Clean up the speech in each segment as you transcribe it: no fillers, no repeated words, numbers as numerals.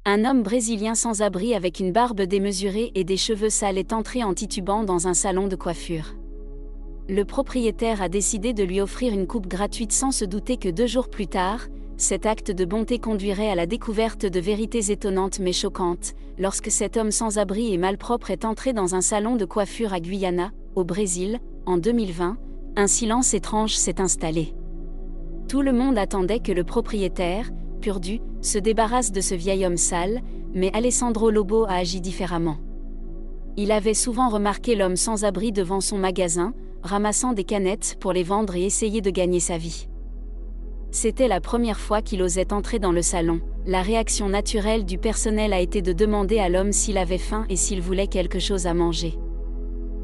Un homme brésilien sans abri avec une barbe démesurée et des cheveux sales est entré en titubant dans un salon de coiffure. Le propriétaire a décidé de lui offrir une coupe gratuite sans se douter que 2 jours plus tard, cet acte de bonté conduirait à la découverte de vérités étonnantes mais choquantes, lorsque cet homme sans abri et malpropre est entré dans un salon de coiffure à Guyana, au Brésil, en 2020, un silence étrange s'est installé. Tout le monde attendait que le propriétaire, Purdu, se débarrasse de ce vieil homme sale, mais Alessandro Lobo a agi différemment. Il avait souvent remarqué l'homme sans abri devant son magasin, ramassant des canettes pour les vendre et essayer de gagner sa vie. C'était la première fois qu'il osait entrer dans le salon. La réaction naturelle du personnel a été de demander à l'homme s'il avait faim et s'il voulait quelque chose à manger.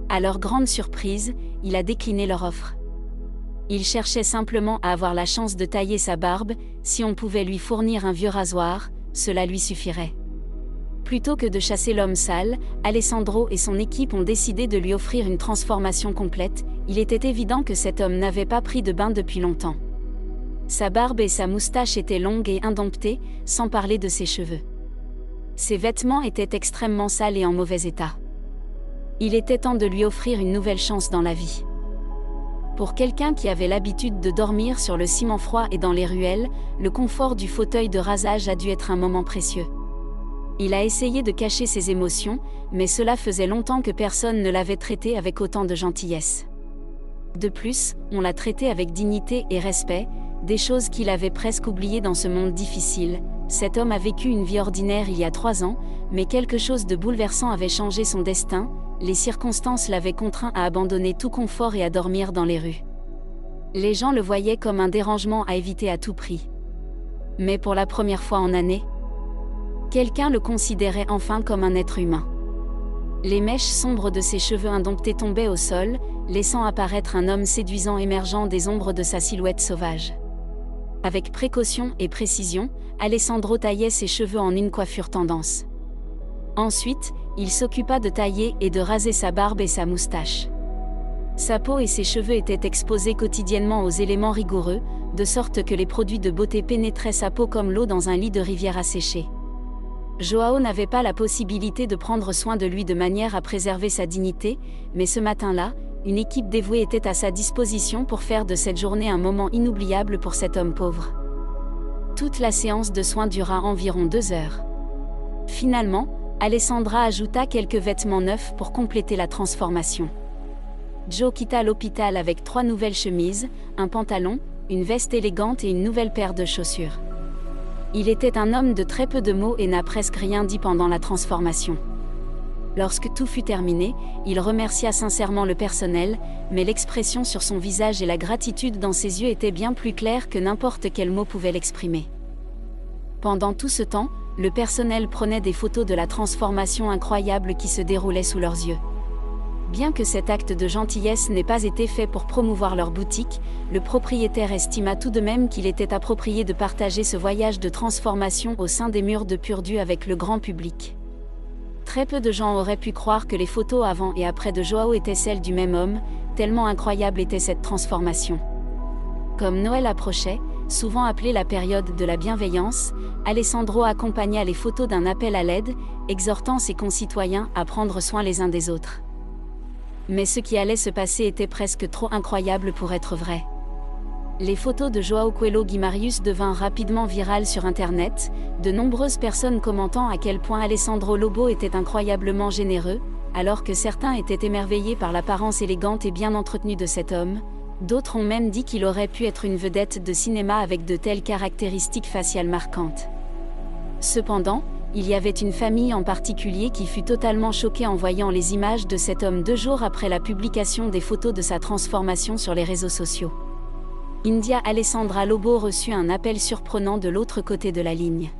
À leur grande surprise, il a décliné leur offre. Il cherchait simplement à avoir la chance de tailler sa barbe, si on pouvait lui fournir un vieux rasoir, cela lui suffirait. Plutôt que de chasser l'homme sale, Alessandro et son équipe ont décidé de lui offrir une transformation complète. Il était évident que cet homme n'avait pas pris de bain depuis longtemps. Sa barbe et sa moustache étaient longues et indomptées, sans parler de ses cheveux. Ses vêtements étaient extrêmement sales et en mauvais état. Il était temps de lui offrir une nouvelle chance dans la vie. Pour quelqu'un qui avait l'habitude de dormir sur le ciment froid et dans les ruelles, le confort du fauteuil de rasage a dû être un moment précieux. Il a essayé de cacher ses émotions, mais cela faisait longtemps que personne ne l'avait traité avec autant de gentillesse. De plus, on l'a traité avec dignité et respect, des choses qu'il avait presque oubliées dans ce monde difficile. Cet homme a vécu une vie ordinaire il y a 3 ans, mais quelque chose de bouleversant avait changé son destin. Les circonstances l'avaient contraint à abandonner tout confort et à dormir dans les rues. Les gens le voyaient comme un dérangement à éviter à tout prix. Mais pour la première fois en années, quelqu'un le considérait enfin comme un être humain. Les mèches sombres de ses cheveux indomptés tombaient au sol, laissant apparaître un homme séduisant émergeant des ombres de sa silhouette sauvage. Avec précaution et précision, Alessandro taillait ses cheveux en une coiffure tendance. Ensuite, il s'occupa de tailler et de raser sa barbe et sa moustache. Sa peau et ses cheveux étaient exposés quotidiennement aux éléments rigoureux, de sorte que les produits de beauté pénétraient sa peau comme l'eau dans un lit de rivière asséché. Joao n'avait pas la possibilité de prendre soin de lui de manière à préserver sa dignité, mais ce matin-là, une équipe dévouée était à sa disposition pour faire de cette journée un moment inoubliable pour cet homme pauvre. Toute la séance de soins dura environ 2 heures. Finalement, Alessandra ajouta quelques vêtements neufs pour compléter la transformation. Joe quitta l'hôpital avec 3 nouvelles chemises, un pantalon, une veste élégante et une nouvelle paire de chaussures. Il était un homme de très peu de mots et n'a presque rien dit pendant la transformation. Lorsque tout fut terminé, il remercia sincèrement le personnel, mais l'expression sur son visage et la gratitude dans ses yeux étaient bien plus claires que n'importe quel mot pouvait l'exprimer. Pendant tout ce temps, le personnel prenait des photos de la transformation incroyable qui se déroulait sous leurs yeux. Bien que cet acte de gentillesse n'ait pas été fait pour promouvoir leur boutique, le propriétaire estima tout de même qu'il était approprié de partager ce voyage de transformation au sein des murs de Purdu avec le grand public. Très peu de gens auraient pu croire que les photos avant et après de Joao étaient celles du même homme, tellement incroyable était cette transformation. Comme Noël approchait, souvent appelée la période de la bienveillance, Alessandro accompagna les photos d'un appel à l'aide, exhortant ses concitoyens à prendre soin les uns des autres. Mais ce qui allait se passer était presque trop incroyable pour être vrai. Les photos de Joao Coelho Guimarius devinrent rapidement virales sur Internet, de nombreuses personnes commentant à quel point Alessandro Lobo était incroyablement généreux, alors que certains étaient émerveillés par l'apparence élégante et bien entretenue de cet homme. D'autres ont même dit qu'il aurait pu être une vedette de cinéma avec de telles caractéristiques faciales marquantes. Cependant, il y avait une famille en particulier qui fut totalement choquée en voyant les images de cet homme 2 jours après la publication des photos de sa transformation sur les réseaux sociaux. India Alessandra Lobo reçut un appel surprenant de l'autre côté de la ligne.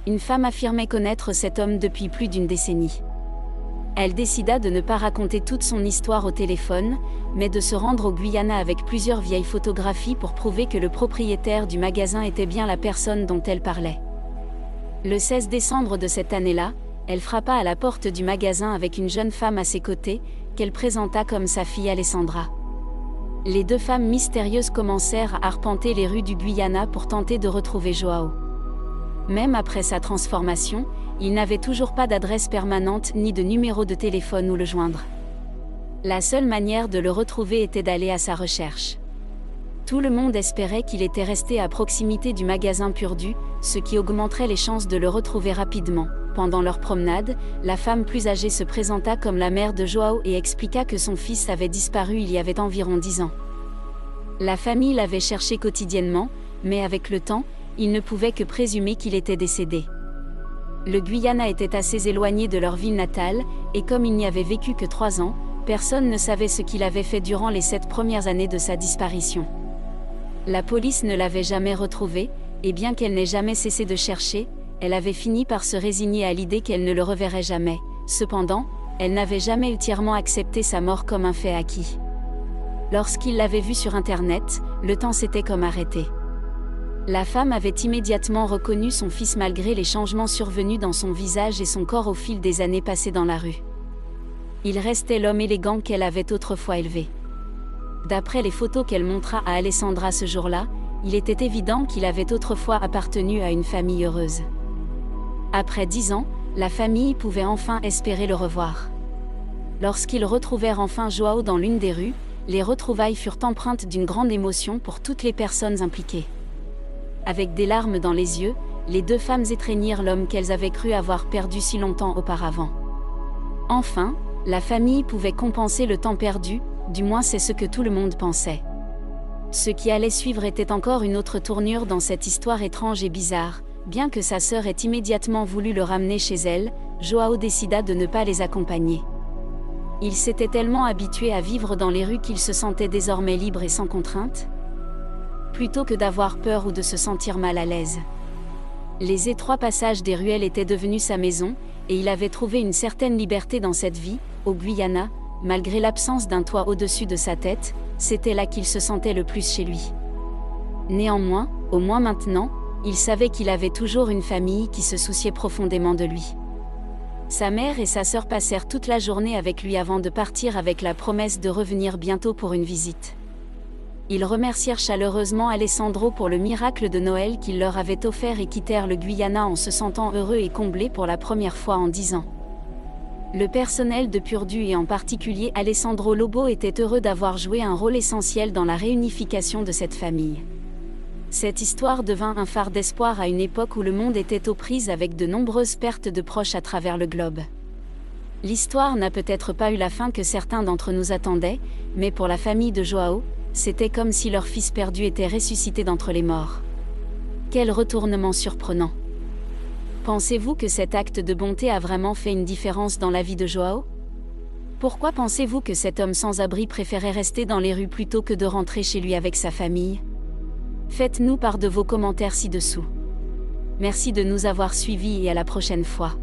Une femme affirmait connaître cet homme depuis plus d'1 décennie. Elle décida de ne pas raconter toute son histoire au téléphone, mais de se rendre au Guyana avec plusieurs vieilles photographies pour prouver que le propriétaire du magasin était bien la personne dont elle parlait. Le 16 décembre de cette année-là, elle frappa à la porte du magasin avec une jeune femme à ses côtés, qu'elle présenta comme sa fille Alessandra. Les 2 femmes mystérieuses commencèrent à arpenter les rues du Guyana pour tenter de retrouver Joao. Même après sa transformation, il n'avait toujours pas d'adresse permanente ni de numéro de téléphone où le joindre. La seule manière de le retrouver était d'aller à sa recherche. Tout le monde espérait qu'il était resté à proximité du magasin Purdu, ce qui augmenterait les chances de le retrouver rapidement. Pendant leur promenade, la femme plus âgée se présenta comme la mère de João et expliqua que son fils avait disparu il y avait environ 10 ans. La famille l'avait cherché quotidiennement, mais avec le temps, ils ne pouvaient que présumer qu'il était décédé. Le Guyana était assez éloigné de leur ville natale, et comme il n'y avait vécu que 3 ans, personne ne savait ce qu'il avait fait durant les 7 premières années de sa disparition. La police ne l'avait jamais retrouvé, et bien qu'elle n'ait jamais cessé de chercher, elle avait fini par se résigner à l'idée qu'elle ne le reverrait jamais. Cependant, elle n'avait jamais entièrement accepté sa mort comme un fait acquis. Lorsqu'il l'avait vu sur Internet, le temps s'était comme arrêté. La femme avait immédiatement reconnu son fils malgré les changements survenus dans son visage et son corps au fil des années passées dans la rue. Il restait l'homme élégant qu'elle avait autrefois élevé. D'après les photos qu'elle montra à Alessandra ce jour-là, il était évident qu'il avait autrefois appartenu à une famille heureuse. Après 10 ans, la famille pouvait enfin espérer le revoir. Lorsqu'ils retrouvèrent enfin João dans l'une des rues, les retrouvailles furent empreintes d'une grande émotion pour toutes les personnes impliquées. Avec des larmes dans les yeux, les deux femmes étreignirent l'homme qu'elles avaient cru avoir perdu si longtemps auparavant. Enfin, la famille pouvait compenser le temps perdu, du moins c'est ce que tout le monde pensait. Ce qui allait suivre était encore une autre tournure dans cette histoire étrange et bizarre. Bien que sa sœur ait immédiatement voulu le ramener chez elle, João décida de ne pas les accompagner. Il s'était tellement habitué à vivre dans les rues qu'il se sentait désormais libre et sans contrainte, plutôt que d'avoir peur ou de se sentir mal à l'aise. Les étroits passages des ruelles étaient devenus sa maison, et il avait trouvé une certaine liberté dans cette vie, au Guyana, malgré l'absence d'un toit au-dessus de sa tête, c'était là qu'il se sentait le plus chez lui. Néanmoins, au moins maintenant, il savait qu'il avait toujours une famille qui se souciait profondément de lui. Sa mère et sa sœur passèrent toute la journée avec lui avant de partir avec la promesse de revenir bientôt pour une visite. Ils remercièrent chaleureusement Alessandro pour le miracle de Noël qu'il leur avait offert et quittèrent le Guyana en se sentant heureux et comblés pour la première fois en 10 ans. Le personnel de Purdu et en particulier Alessandro Lobo était heureux d'avoir joué un rôle essentiel dans la réunification de cette famille. Cette histoire devint un phare d'espoir à une époque où le monde était aux prises avec de nombreuses pertes de proches à travers le globe. L'histoire n'a peut-être pas eu la fin que certains d'entre nous attendaient, mais pour la famille de João, c'était comme si leur fils perdu était ressuscité d'entre les morts. Quel retournement surprenant! Pensez-vous que cet acte de bonté a vraiment fait une différence dans la vie de João? Pourquoi pensez-vous que cet homme sans abri préférait rester dans les rues plutôt que de rentrer chez lui avec sa famille? Faites-nous part de vos commentaires ci-dessous. Merci de nous avoir suivis et à la prochaine fois.